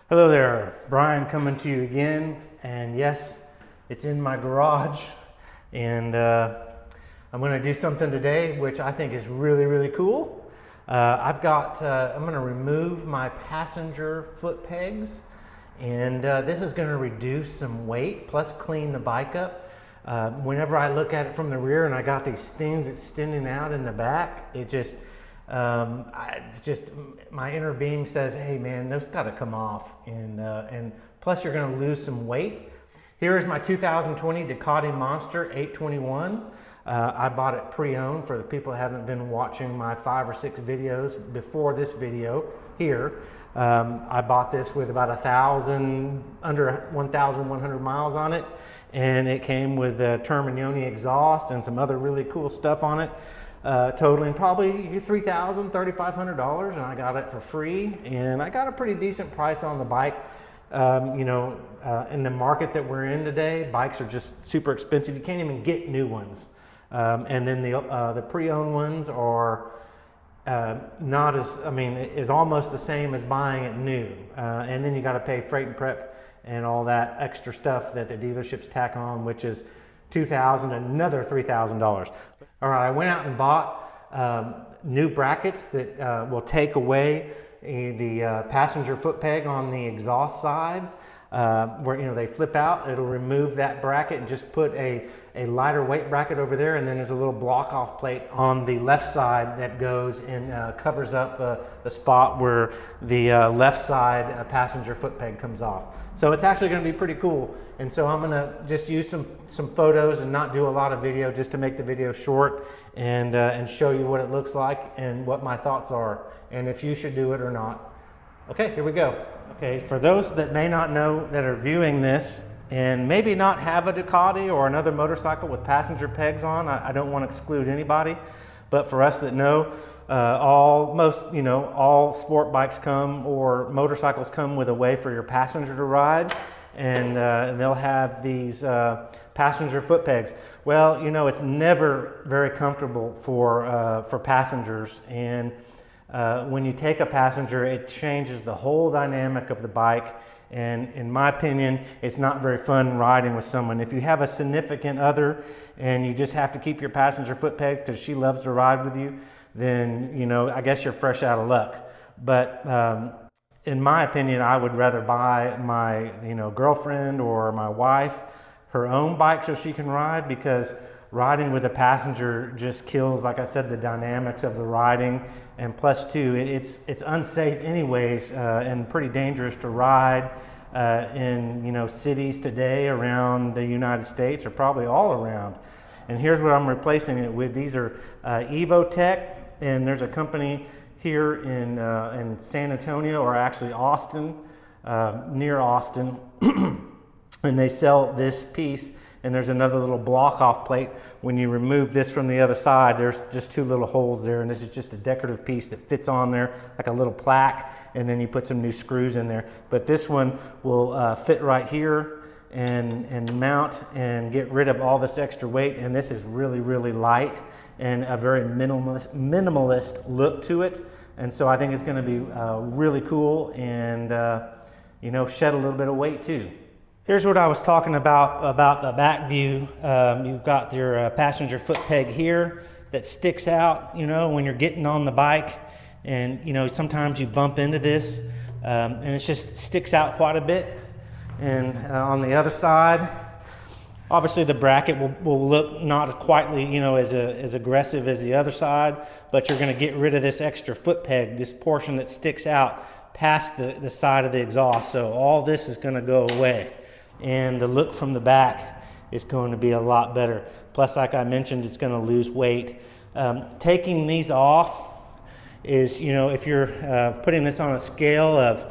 Hello there, Brian coming to you again, and yes, it's in my garage, and I'm going to do something today which I think is really cool. I'm going to remove my passenger foot pegs, and this is going to reduce some weight plus clean the bike up. Whenever I look at it from the rear and I got these things extending out in the back, it just my inner being says, hey man, those got to come off, and plus you're going to lose some weight. Here is my 2020 Ducati Monster 821. I bought it pre-owned for the people who haven't been watching my 5 or 6 videos before this video here. I bought this with about under 1,100 miles on it, and it came with a Terminioni exhaust and some other really cool stuff on it. Totaling probably $3,000, $3,500, and I got it for free, and I got a pretty decent price on the bike. In the market that we're in today, bikes are just super expensive. You can't even get new ones, and then the pre-owned ones are not as, is almost the same as buying it new, and then you got to pay freight and prep and all that extra stuff that the dealerships tack on, which is $2,000, another $3,000. All right, I went out and bought new brackets that will take away the passenger foot peg on the exhaust side, where they flip out. It'll remove that bracket and just put a lighter weight bracket over there, and then there's a little block off plate on the left side that goes and covers up the spot where the left side passenger foot peg comes off. So it's actually going to be pretty cool, and so I'm going to just use some photos and not do a lot of video, just to make the video short and show you what it looks like and what my thoughts are, and if you should do it or not. Okay, here we go. Okay, for those that may not know, that are viewing this and maybe not have a Ducati or another motorcycle with passenger pegs on, I don't want to exclude anybody, but for us that know, all sport bikes come, or motorcycles come with a way for your passenger to ride, and they'll have these passenger foot pegs. Well, it's never very comfortable for passengers, and when you take a passenger, it changes the whole dynamic of the bike, and in my opinion, it's not very fun riding with someone. If you have a significant other and you just have to keep your passenger foot pegs because she loves to ride with you, then I guess you're fresh out of luck. But in my opinion, I would rather buy my girlfriend or my wife her own bike so she can ride, because riding with a passenger just kills, like I said, the dynamics of the riding, and plus too, it's unsafe anyways, and pretty dangerous to ride in cities today around the United States, or probably all around. And here's what I'm replacing it with. These are Evotech, and there's a company here in San Antonio, or actually Austin, near Austin, and they sell this piece. And there's another little block off plate. When you remove this from the other side, there's just 2 little holes there, and this is just a decorative piece that fits on there like a little plaque, and then you put some new screws in there. But this one will fit right here and mount and get rid of all this extra weight, and this is really light and a very minimalist look to it. And so I think it's going to be really cool, and shed a little bit of weight too. Here's what I was talking about the back view. You've got your passenger foot peg here that sticks out, when you're getting on the bike, and sometimes you bump into this, and it just sticks out quite a bit. And on the other side, obviously the bracket will look not quite as aggressive as the other side, but you're going to get rid of this extra foot peg, this portion that sticks out past the side of the exhaust. So all this is going to go away, and the look from the back is going to be a lot better. Plus, like I mentioned, it's going to lose weight. Taking these off is, if you're putting this on a scale of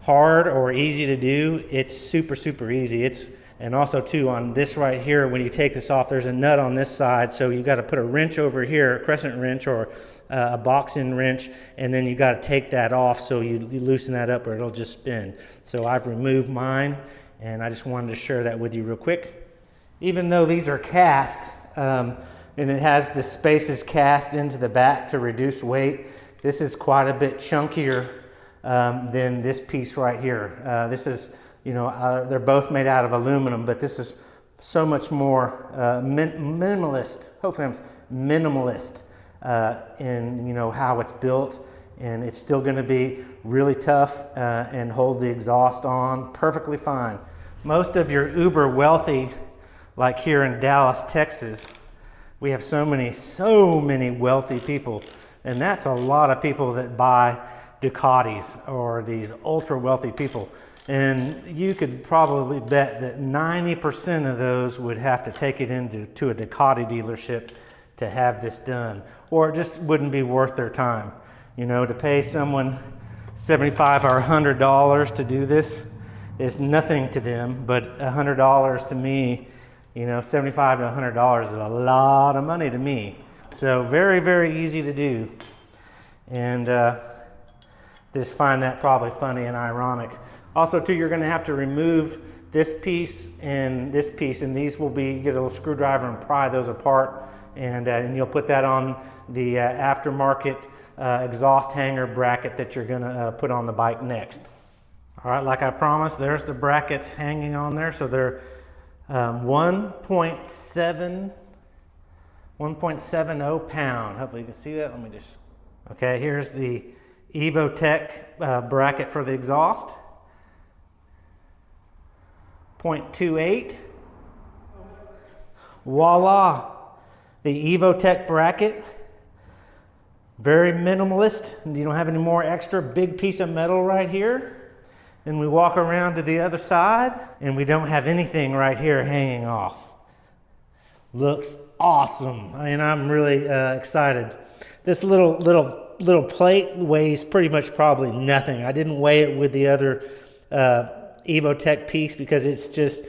hard or easy to do, it's super easy. And also too, on this right here, when you take this off, there's a nut on this side, so you got to put a wrench over here, a crescent wrench or a box-in wrench, and then you got to take that off, so you loosen that up or it'll just spin. So I've removed mine, and I just wanted to share that with you real quick. Even though these are cast, and it has the spaces cast into the back to reduce weight, this is quite a bit chunkier than this piece right here. This is, you know, they're both made out of aluminum, but this is so much more minimalist. Hopefully I'm minimalist in, you know, how it's built, and it's still going to be really tough and hold the exhaust on perfectly fine. Most of your uber wealthy, like here in Dallas, Texas, we have so many wealthy people, and that's a lot of people that buy Ducatis, or these ultra wealthy people. And you could probably bet that 90% of those would have to take it into a Ducati dealership to have this done, or it just wouldn't be worth their time. You know, to pay someone $75 or $100 to do this is nothing to them, but $100 to me, you know, $75 to $100 is a lot of money to me. So very, very easy to do. And just find that probably funny and ironic. Also too, you're gonna have to remove this piece, and these will be, you get a little screwdriver and pry those apart, and you'll put that on the aftermarket exhaust hanger bracket that you're gonna put on the bike next. All right, like I promised, there's the brackets hanging on there. So they're 1.70 pound. Hopefully you can see that. Let me just, okay, here's the EvoTech bracket for the exhaust. 0.28. Voila, the EvoTech bracket. Very minimalist. You don't have any more extra big piece of metal right here. Then we walk around to the other side, and we don't have anything right here hanging off. Looks awesome. I mean, I'm really excited. This little plate weighs pretty much probably nothing. I didn't weigh it with the other EvoTech piece because it's just,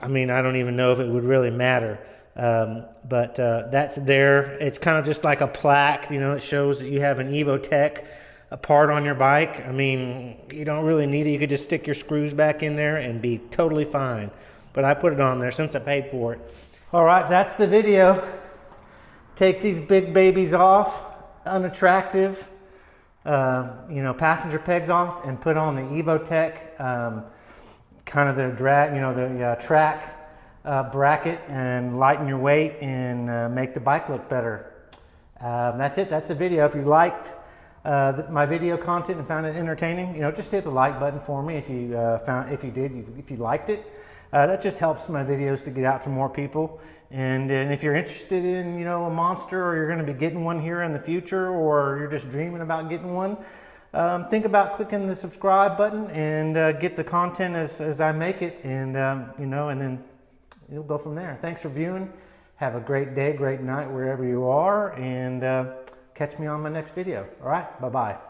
I mean, I don't even know if it would really matter. But that's there. It's kind of just like a plaque, you know, it shows that you have an EvoTech a part on your bike. I mean, you don't really need it. You could just stick your screws back in there and be totally fine. But I put it on there since I paid for it. All right, that's the video. Take these big babies off, unattractive, you know, passenger pegs off, and put on the EvoTech, kind of the drag, you know, the track bracket, and lighten your weight and make the bike look better. That's it. That's the video. If you liked my video content and found it entertaining, you know, just hit the like button for me if you if you liked it. That just helps my videos to get out to more people. And if you're interested in, you know, a Monster, or you're going to be getting one here in the future, or you're just dreaming about getting one, think about clicking the subscribe button and get the content as I make it, and you know, and then you'll go from there. Thanks for viewing. Have a great day, great night, wherever you are, and catch me on my next video. All right, bye-bye.